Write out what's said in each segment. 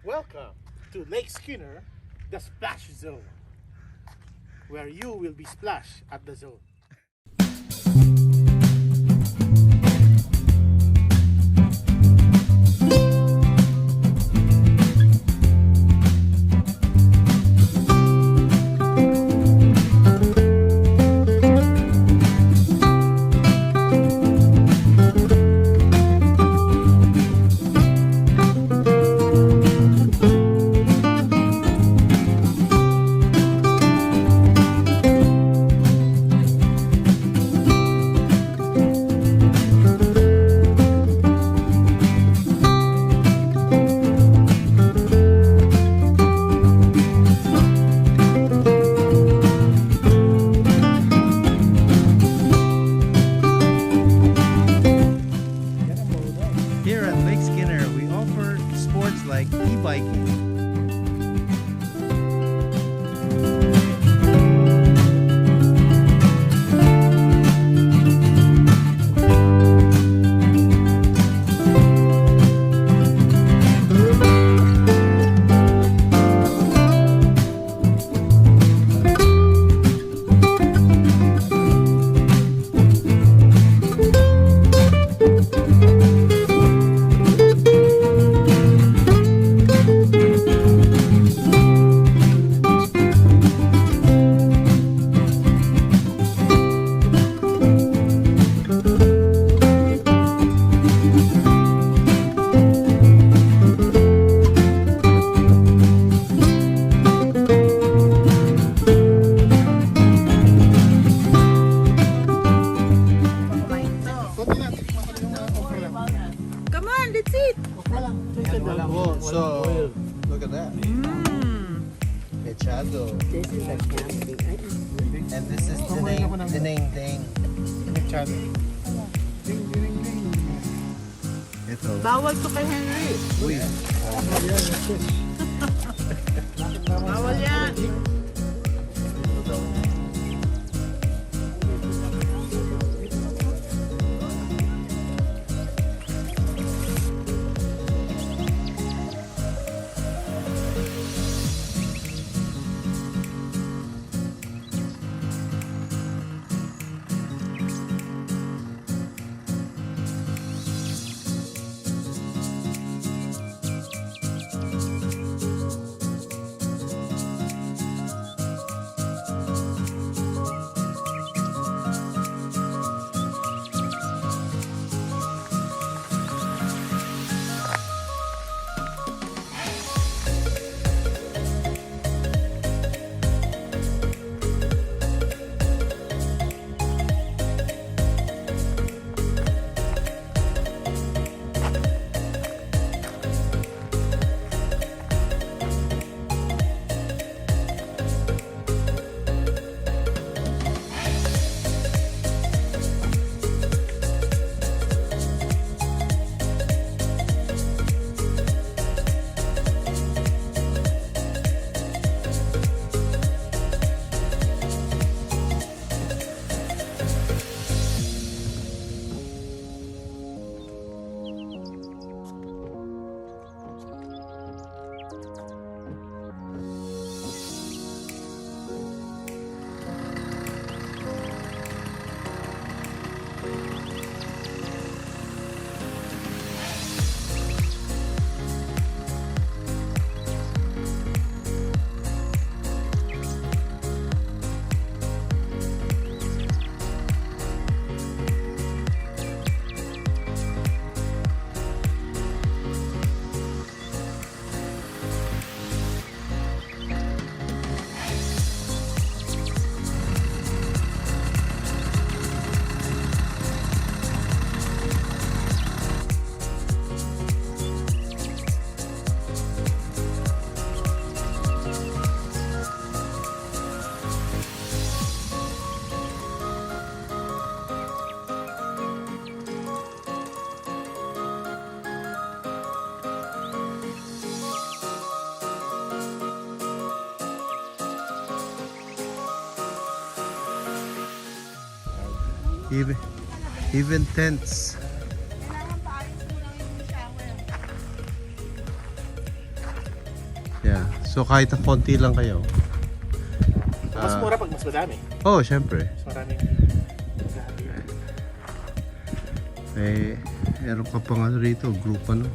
Welcome to Lake Skinner, the Splash Zone, where you will be splashed at the zone. Here at Lake Skinner, we offer sports like e-biking. Come on, let's eat. Whoa, so look at that. Mechado. This is a camping. And this is Dineng. Mechado. Ito. Bawal to kay Henry. Uy. Bawal yan. Even tents. Kailangan paayos mo lang yung shower. Yeah. So kahit na konti lang kayo. Mas mura pag mas madami. Oh, syempre. Mas maraming masabi. Eh, meron ka pang ano rito, group ano.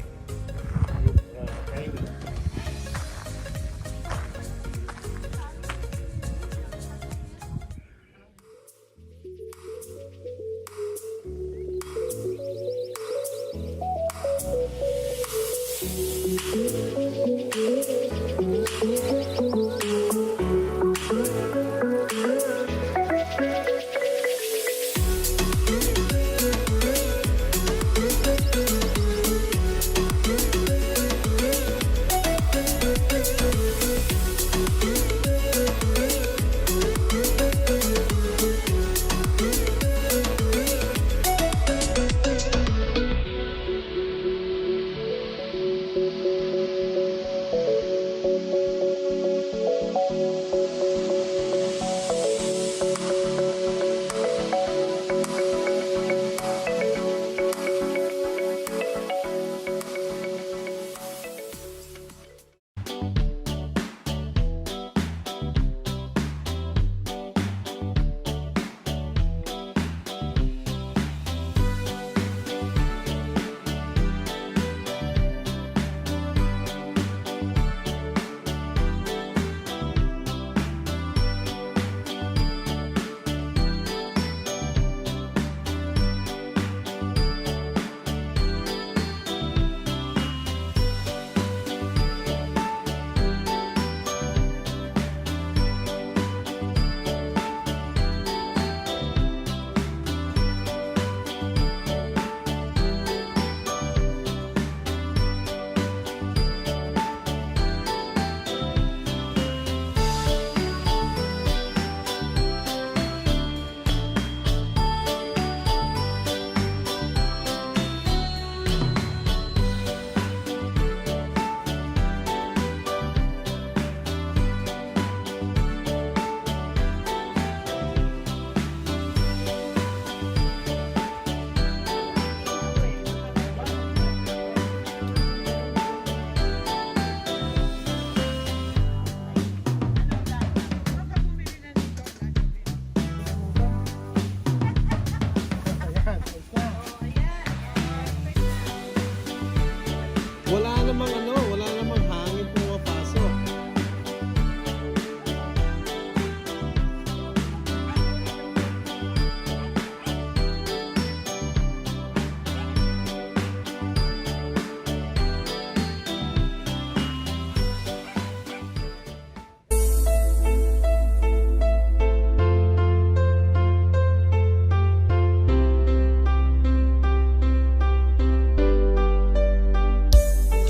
Wala namang hangin pumapasok.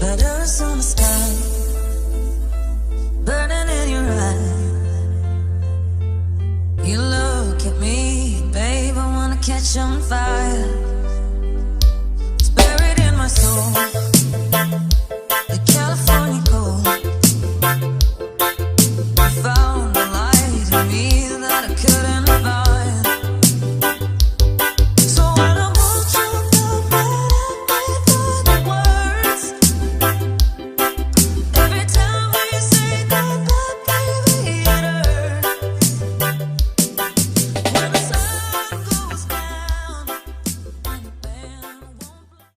Letters on the sky, burning in your eye. You look at me, babe, I wanna catch on fire.